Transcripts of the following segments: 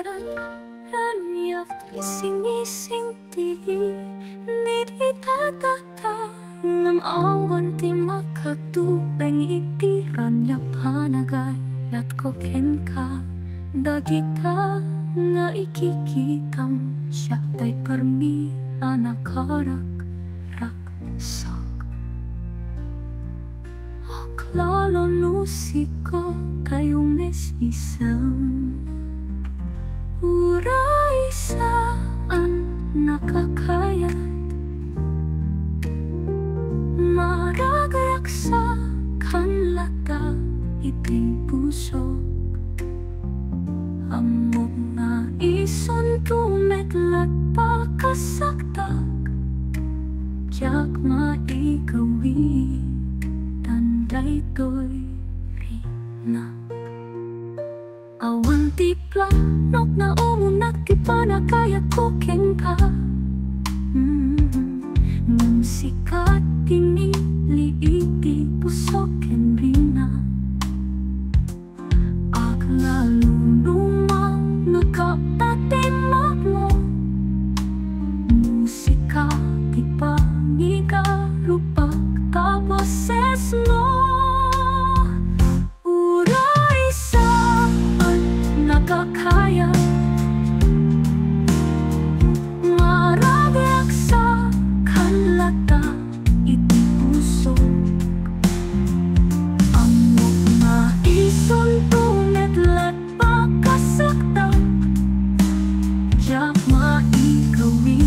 Karan ranyaf ising-ising tihi Niti tatata Ngam awan ti makatubeng iti ranyap hanagay Lat ko kenka dagita nga ikikitam Siya tay permi anakarak raksak Lalo lusiko kayong isang uray saan nakakaya maragayak sa kanlata iting puso Among nga ison tumetlat pakasaktak Tiyak maigawi Tanday to'y rina Awan ti planok na umunak ti panakayat ko kengka Nung sikat tiniliiti pusok ken rina Aglalunumang nagkaptatimak mo Musika ti pangigarupak kaboses mo Uray saan nakakaya maragyak sa kanlata iti puso Amok nga ison tumetlat pakasakta Diyak maigawi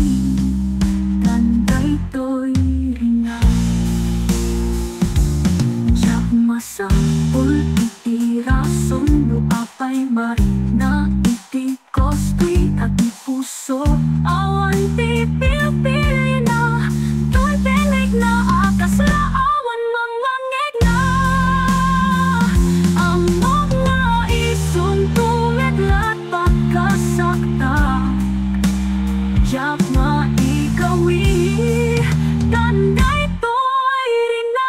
Tanday to'y ringa Diyak masapul iti rason no apay marina iti kostoy at iti puso Awan ti pilpili na To'y pinig na akas la awan mangangeg na Amok nga ison tumetlat pagkasakta Diyak maigawi Tanday to'y rina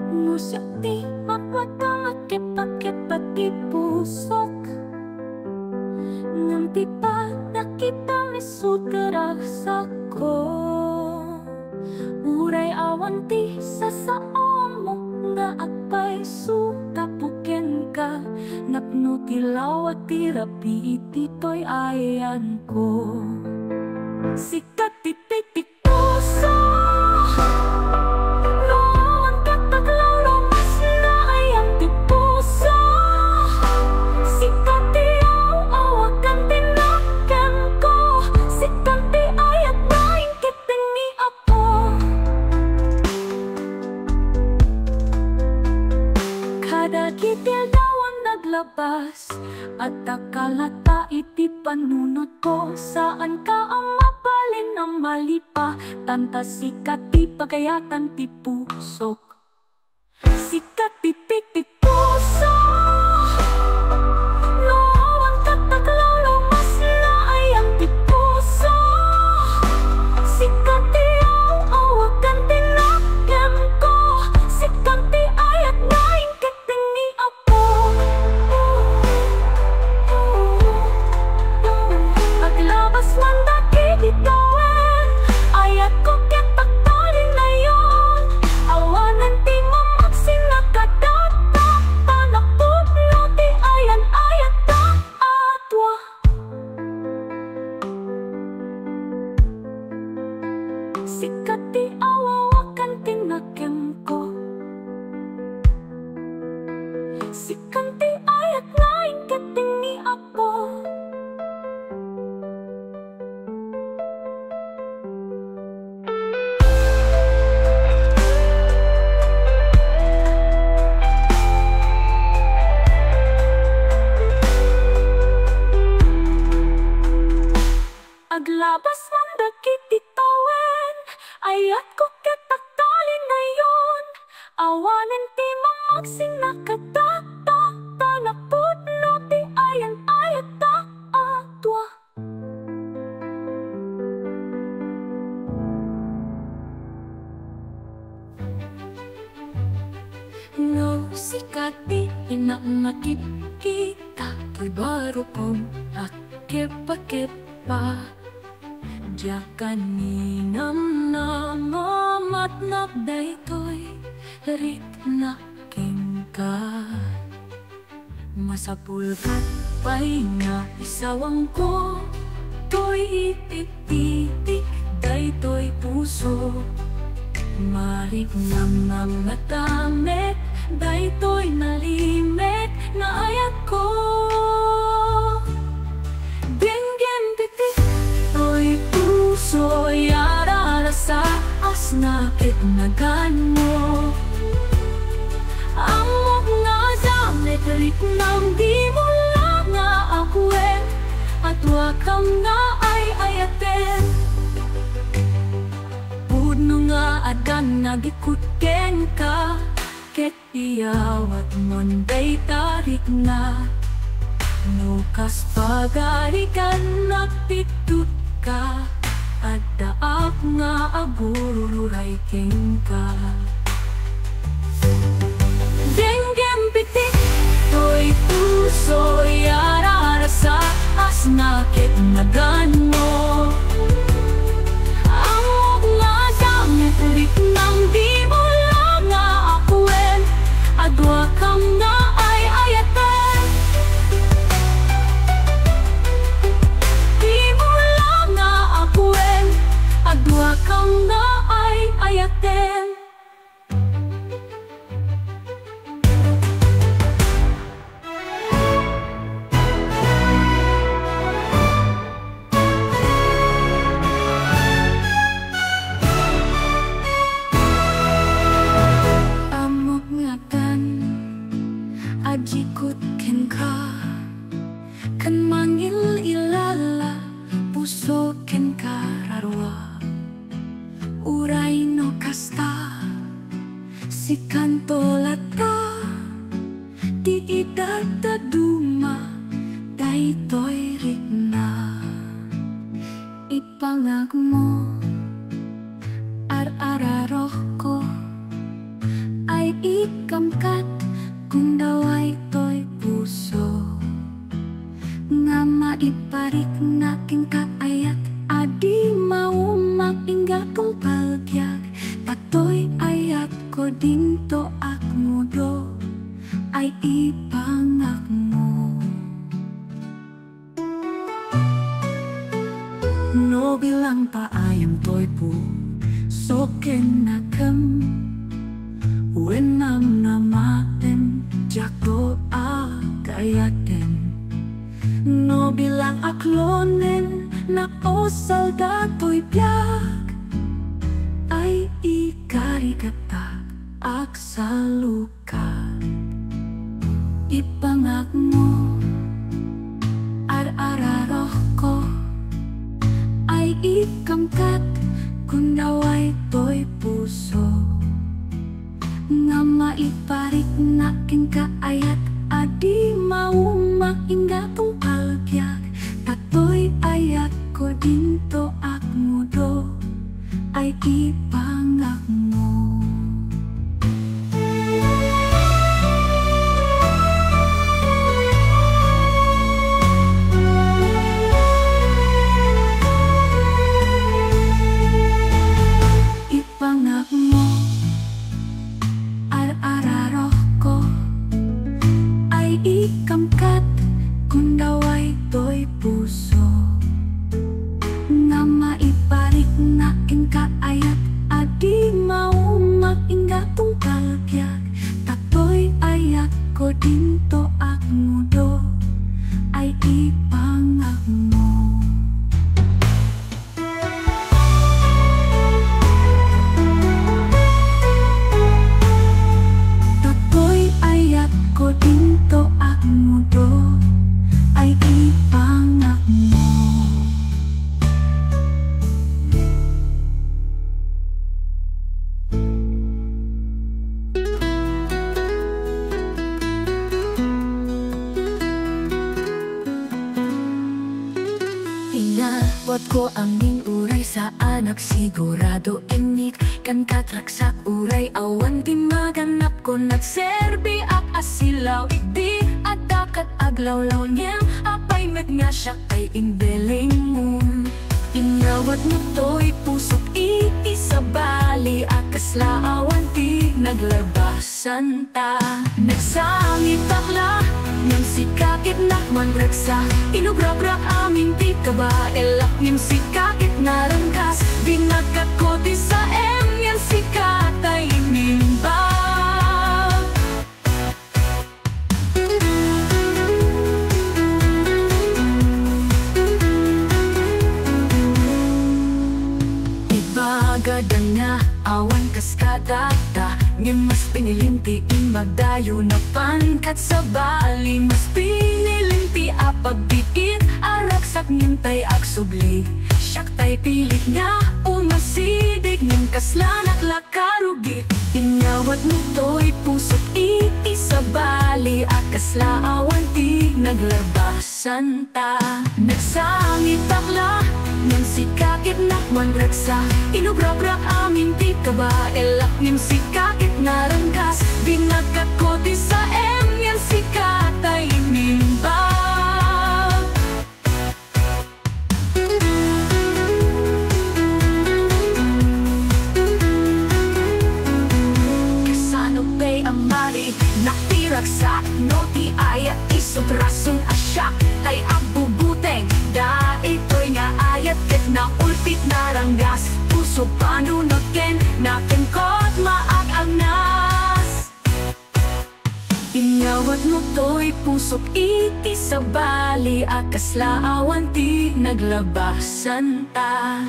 Musakti mapatang at kipat-kipat di pusok Ngam ti pa nakita misud karasak ko Uray awan ti sasaon mo nga apay sutapuken ka Napno ti lawat ti rapi iti to'y ayan ko Sikat ti puso Kitil daw ang naglabas At akalata iti panunod ko Saan ka ang mapalin ang malipa Tanta sikat ti pagayatan ti pusok Sikat ti puso Noon kataglaw lumas na ayang ti puso Sikat ti awakan tinakyan ko Sikat ti ayat na Paglabas man daki bitawan Ayat ko ket pagtalin na yon Awanan ti mamaksin na kadata Panakpuplo ti ayan-ayat ta atwa Sikat ti awawakan tinakyan ko Sikat ti ayat na ingket ni apo labas ng dakit itawen. Ayat ko kitakalin ngayon. Awanin ti mamagsing nakatata. Tanapot no ti ayan ayat ta atwa. No sikati inanakit kita. To'y baro kong akepa-kepa. Diya kaninam na mamatnak daytoy rit na ka. Masapulkat pa'y nga isawang ko. To'y ititik daytoy puso. Mariknam ng matamet daytoy nalimit na ayat ko. Binggen pitik to'y puso yarara sa asnakit nagan mo. Amok nga damit riknam di mo lang nga akwen. At wakam nga ay ayaten. Pudno nga adan nagikutken ka. Ket iyawat mon day tarik na. Nukas pagarikan napitut ka. At daak nga agururay king ka. Denggem pitik to'y puso yarara sa asnakit nagan mo. Amok nga damit riknam di mo lang nga akwen. Adwa kam nga ay ayaten. Di mo lang nga akwen. Adwa kam nga ay ayaten. Ajikut ken ka kan mangil ilala puso ken kararwa uray no kasta si kantolata di idadaduma daytoy rikna ipangag mo ar-araroh ko ay ikamkat. Kung daway to'y puso nga maiparik naking kaayat. Adi maumak ingga kong palgyag. Patoy ayat ko dinto akmudo ay ipangak mo. No bilang paayam to'y puso ken nakam. Wenam namaten jako akayaten. No bilang aklonen na osal dato'y biyak. Ay ikarikatak aksalukan. Ipangak mo ar-araroh ko ay ikamkat. Kung daway to'y puso nga maiparik naking kaayat. Adi maumak ingga tong palgyag. Patoy ayat ko dinto akmudo ay ipangak mo. Ipangak mo ar-araroh ko ay ikamkat. Kung daway to'y puso nga maiparik naking kaayat. Adi maumak ingga tong palgyag. Tatoy ayat ko dinto akmudo ay ipangak mo. Tatoy ayat ko dinto akmudo ay ipangak mo. ko aming uray sa anak sigurado inik kan katraksak uray awan di maganap ko nagserbi ak asilaw iti at dakat aglawlaw niyang apay med nga siya kay imbeling mo. Inrawat mo to'y pusok iti sa bali akas laawan ti naglabasan ta. Nagsangit takla ng sikakit na manraksa inubrak-rak aming ti kabaelak ng sikakit na rangkas binagkat ko ti sa yan sikatay nimba. Ibagada nga awan kaskadata ngin mas pinilinti magdayo na pankat sa bali mas pinilinti apagbiit araksak ngintay agsubli siyak tay pilit nga umasidig ng kaslanat lakarugi inyawat mo to'y pusok iti sa bali akas laawan ti naglabasan ta. Nagsangit takla ng sikakit na manraksa inubrak-rak aming ti kabaelak ng sikakit na rangkas binagkat ko ti sa yan sikatay nimba. Kasano ba'y amari naktiraksak no ti ayat isubrasun asyak ay abubuteng da ito'y nga ayat ket na ulpit na ranggas puso panunoken naken kot maag-agnas. Inyawat mo to'y pusok iti sa bali akas laawan ti naglabasan ta.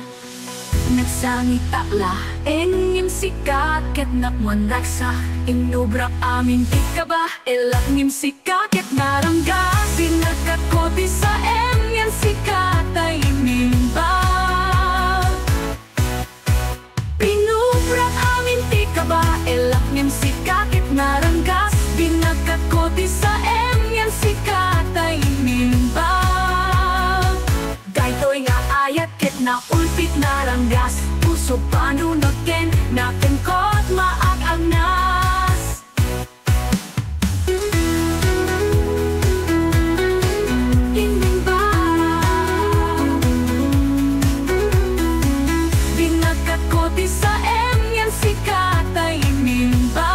Nagsangit takla engim sikaket nakwan raksa inubrak amin ti kaba elak ngim sikaket naranggas binagkat ko ti sa yan sikatay nimba. Pinubrak amin ti kaba elak ngim sikaket naranggas binagkat ko ti sa yan sikatay nimba. Daytoy nga ayat ket na ulpit na ranggas puso panunoken naken kot maag-agnas. Inimba binagkat ko ti sa yan sikatay inimba.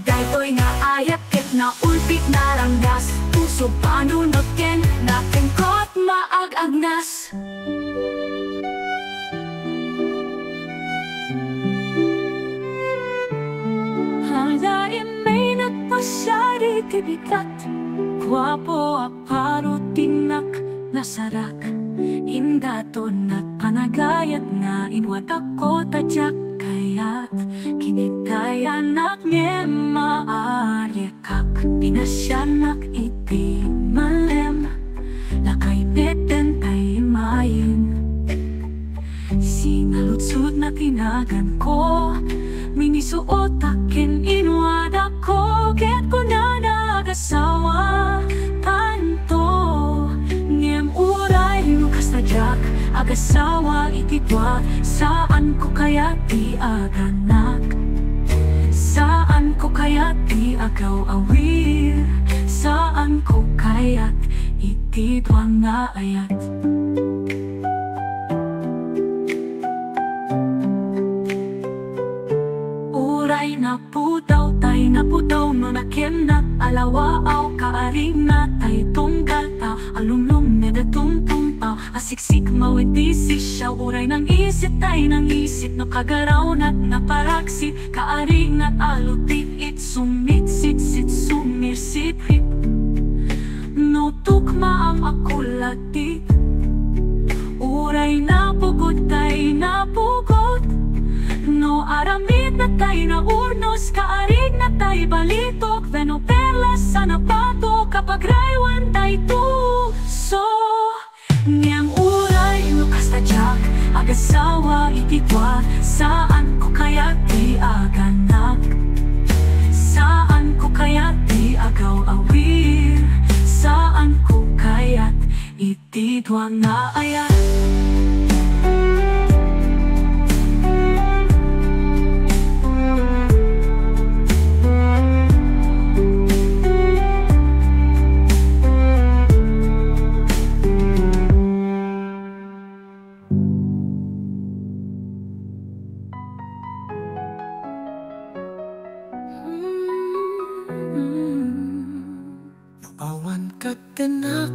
Daytoy nga ayat ket na ulpit na ranggas puso panunoken naken kot maag-agnas. Halain may nagpasyari tibigat guwapo aparo tinak nasarak indaton at panagayat nga inwat ako tadyak kayat kinitay anak niya maaryakak pinasyanak iti malem lakay beten tay mayin sinalutsud na tinagan ko minisuot akin inwad ako ket ko na nagasawa tanto ngem uray lukas na jak agasawa ititwa saan ko kaya ti aganak saan ko kaya ti agaw awir saan ko kaya ititwa nga ayat. Uray na putaw tay na putaw no nakem na alawaaw kaaring na tay tunggal ta alumlum medatungtung pa asiksik mawitisi siya uray nang isit tay nang isit no kagaraw nat naparaksit kaaring nat alutit it sumitsit sit sumirsit hit no tukma ang akulatit uray na pugot tay na pugot no aramid na tay na urnos kaarig na tay balitok veno perlas sa napato kapag raywan tay tuso niyang uray lukas na jak agasawa ititwa saan ko kaya ti aganak saan ko kaya ti agaw awir saan ko kaya't iti idwa na ayan. Awan ka tenak,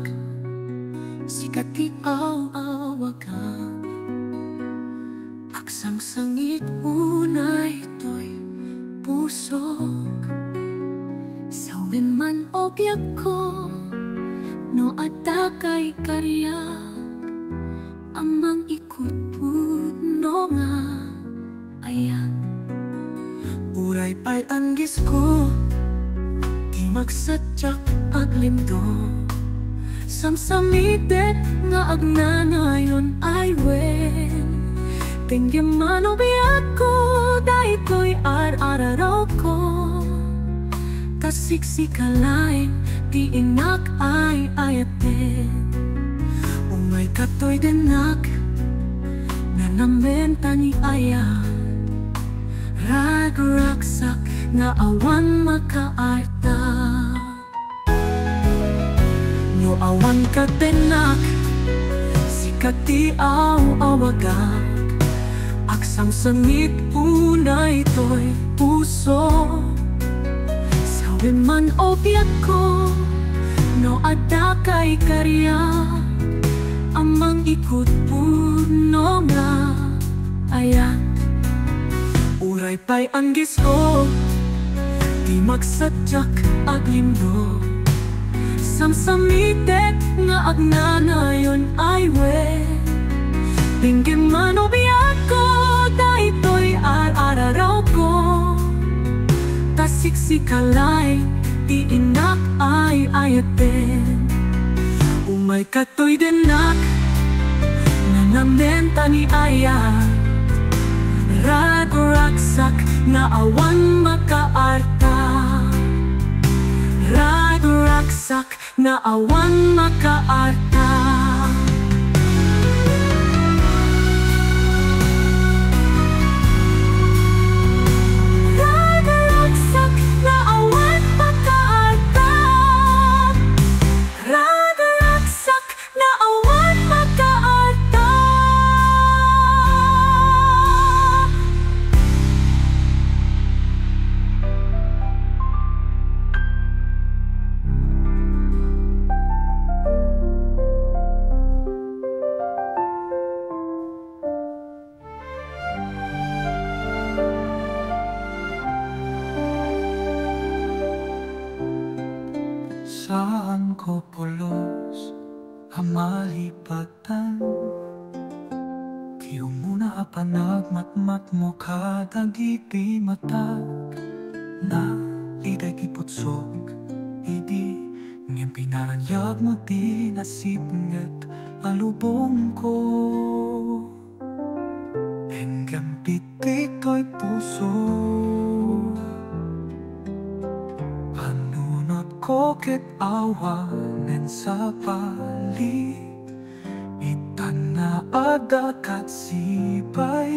sikati aw-awaga. Aksang sangit unay to'y pusok. Sawin man obyak ko, no adda kay karya. Amang ikot puno nga ayan. Uray pa'y anggis ko, di magsadyak aglindo. Samsamitet nga agnanayon ay wen. Tingin man obiyak ko, dahito'y ar-araraw ko. Kasiksikalay, di inak ay ayaten. Umay kato'y denak, nanamenta ni aya. Ragraksak nga awan makaarta. No awan ka tenak, sikati aw-awagak. Aksang sangit unay to'y puso. Sawin man obyak ko, no adda kay karya. Amang ikot puno nga ayan. Uray pa'y anggis ko, di magsadyak aglindo. Samsamitet nga agnanayon ay wen. Tingin man obiyak ko, dahito'y ar-araraw ko. Kasiksikalay, di inak ay ayaten. Umay kato'y denak, nanamenta ni aya. Ragraksak nga awan makaarta. Ragraksak nga awan makaarta. Ragraksak nga awan makaarta. Ragraksak nga awan makaarta. Saan ko pulos ang malipatan? Kiyo muna apanagmatmat mo kada gipi matag. Na iday kiputsog, idi ngayon pinaranyag mo di nasipngat alubong ko. Hanggang pitik ko'y puso, kokit awanen sa pali. Itan na adakat sibay,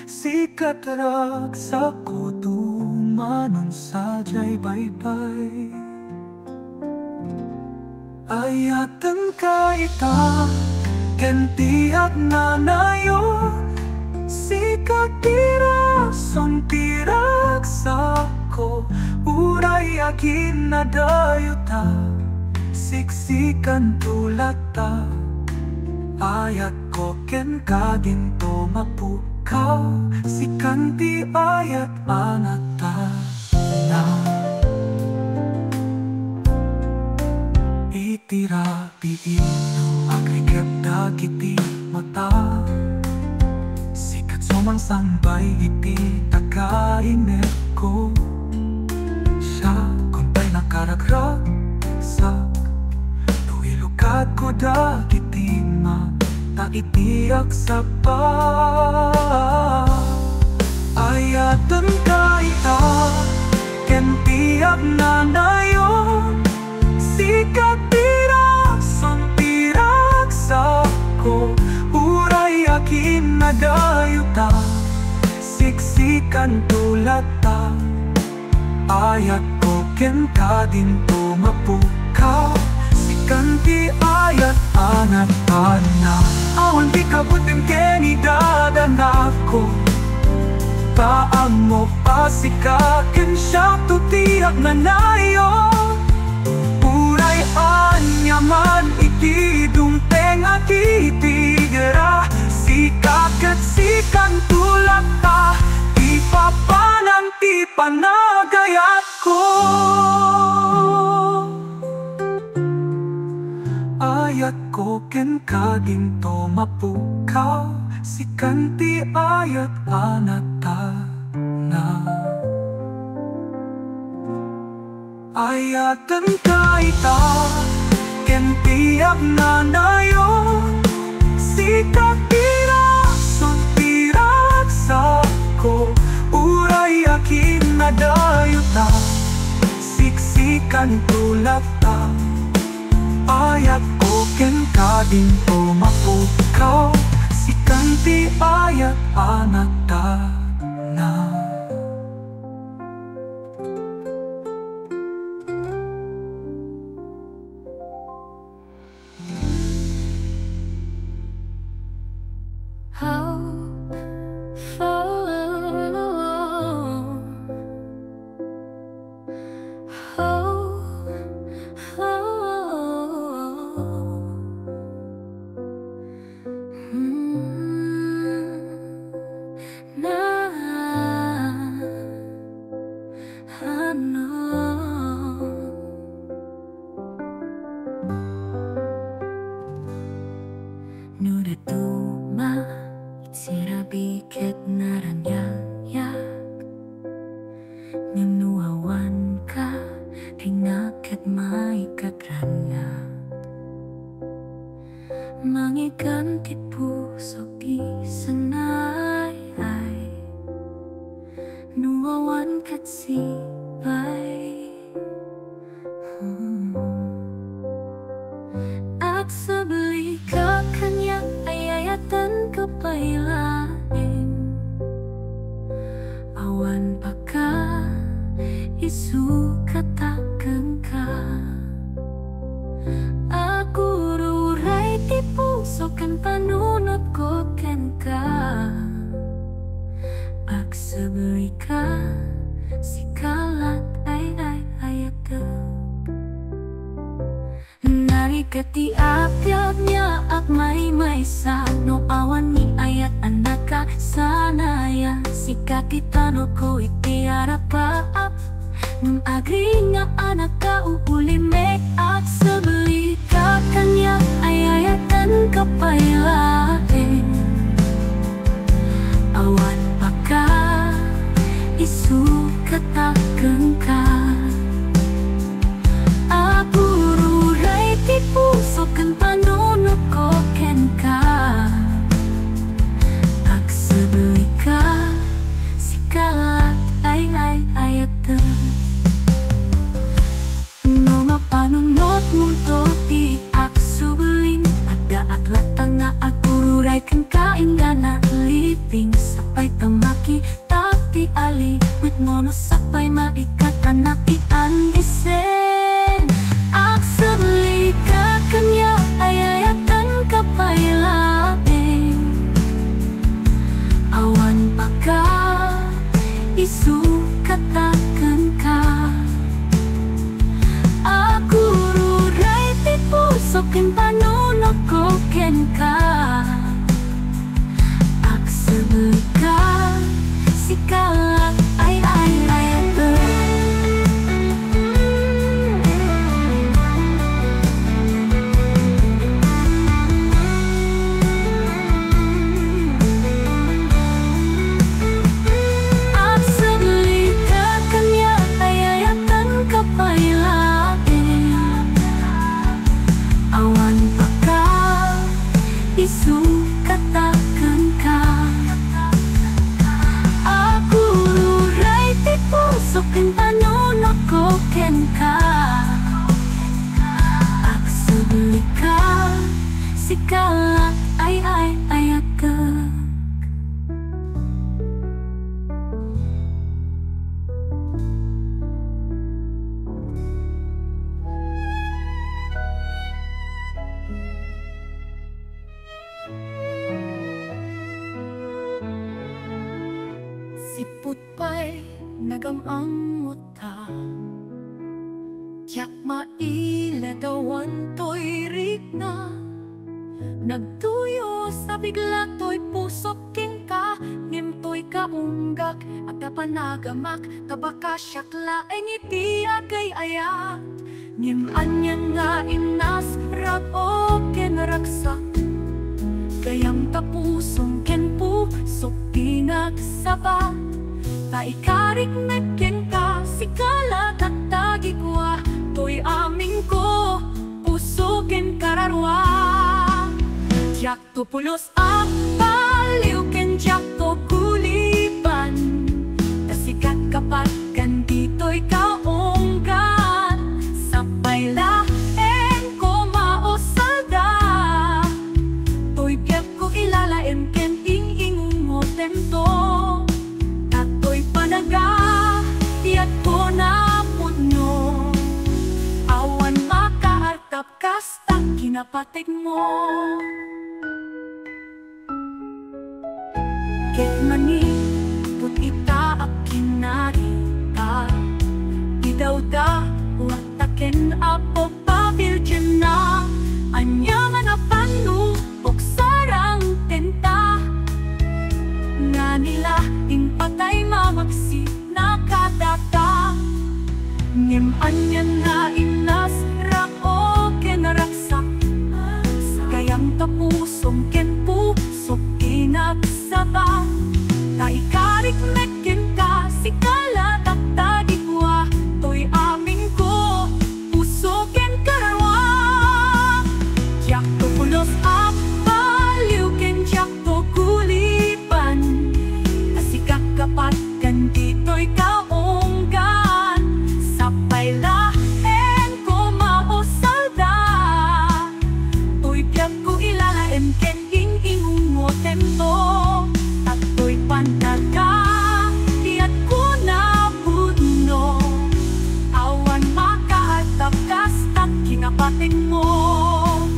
sikat raksa ko dumanon sa jay baybay. Ayatan ka ita, kentiyak na nayon. Sikat tirason tirak sa ko. Uray akin na dayuta, siksikan tulata. Ayat ko ken kadinto mapukaw, sikanti ayat anata na. Itira piino agrikap dagiti mata. Sikat somang sambay iti tagainip ko. Kuntay nakaragrak sa tuilukad ko dagitima, taitiyak sa pa. Ayatan ka ita, kentiyak na nayon. Sikat tirason tirak saksikan tulata ayat ko ken kadin tumapukaw sikanti ayat anak awan di kabutin ken idadanak ko paamo pasikaken siya tutiyak na nayon uray anyaman itidung tenga titigera sikakat sikan tulata ipapanang ipanagayat ko ayat ko ken kaginto mapukaw sikanti ayat anata na ayatan kaita ken tiyak na nayon sikapirason piraksa ko uray akin na dayuta siksikan tulata ayat ko ken kadinto mapukaw sikanti ayat anata na Nudatuma sirabiket naranyayak Nunuawan ka ringaket maikatranyak Mangiganti puso gisanay ay Nuawan kat sibay At sabli ka kanya ayayatan kapailain Awan pa ka isukatakan ka Aku ruray ti puso kan panunot ko ken ka Ak sabli ka sikalat ay ayagag Narikati apyag niya at may sa no awan ni ayat anaka sanaya sikakitano ko itiarapaap nung agri nga anak ka uulimik at sabali ka kanya ayayatan kapailain awan pa ka isukatakan ka puso kan panunod ko ken ka Ak sabay ka sikalat ay ayatan No mapanunod mo to di ak subaling Ada at latang na agururay kan kain nga na liping Sapay tamaki tapi ali With mono sapay maikat anak iandisen Ak sabay ka kanya ayayatan kapailain Awan pa ka isukatakan ka Aku ruray ti puso ken panunod ko ken ka Ak sabay ka sikalat ay isukatakan ka Aku ruray ti puso ken panunod ko ken ka Ak sabay ka sikalat ay ayagag nagamang muta. Tiyak mailadawan to'y rigna, nagtuyo sa bigla to'y pusok ka, ngem to'y kaunggak at kapanagamak, kabakasyak laeng iti agay ayat. Ngem anyan nga inas rag o kenaragsak, gayam tapusong ken pusok pinagsaba. Taikarik nagken ka, sikala tatagigwa, to'y aming ko, pusukin kararwa. Tiyak to pulos ang baliw, ken tiyak to kulipan, kasikat kapat kan dito'y kaunggan, sabay laeng ko maosalda, to'y biyak ko ilalaen ken ing-ingungotem to. Tiyak ko na punyo, awan makaartap kasta kinapatig mo. Ket mani put ita ak kinari ka, idawda wataken apo pabiljen na, anyangan apanu ok sarang tenta, nga nila ting patay mamaksi nakadata. Ngem anyan na inas rak o kenaragsak, kayang tapusong ken pusok inagsaba. Taikarik mekken ka, sikala tatagigwa, to'y aming ko, puso ken kararwa. Tiyak to pulos ang baliw, ken tiyak to kulipan, kasikak kapat kan dito'y kaunggan, sabay laeng ko maosalda, to'y biyak ko ilalaem ken ing-ingungotem to. At to'y pandaga, tiyak ko na puno, awan makaatap kastak kinapating mo.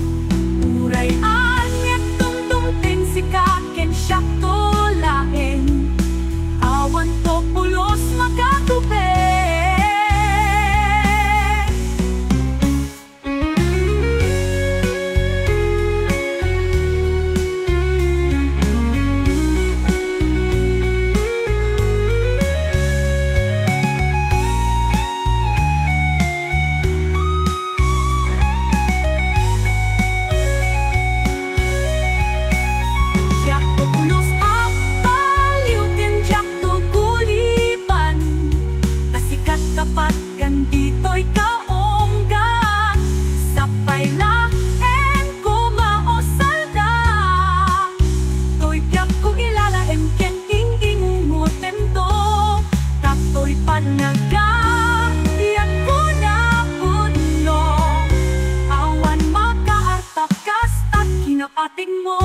Uray anyat tungtungting sikaken siyak to laeng, awan to pulos makatubig. Tiyak to pulos ang baliw, ken tiyak to kulipan, kasikat kapat kan dito'y kaunggan, sabay laeng ko maosalda, to'y biyak ko ilalaem ken ing-ingungotem to. Tato'y panaga, tiyak ko na puno, awan makaartap kastak kinapating mo.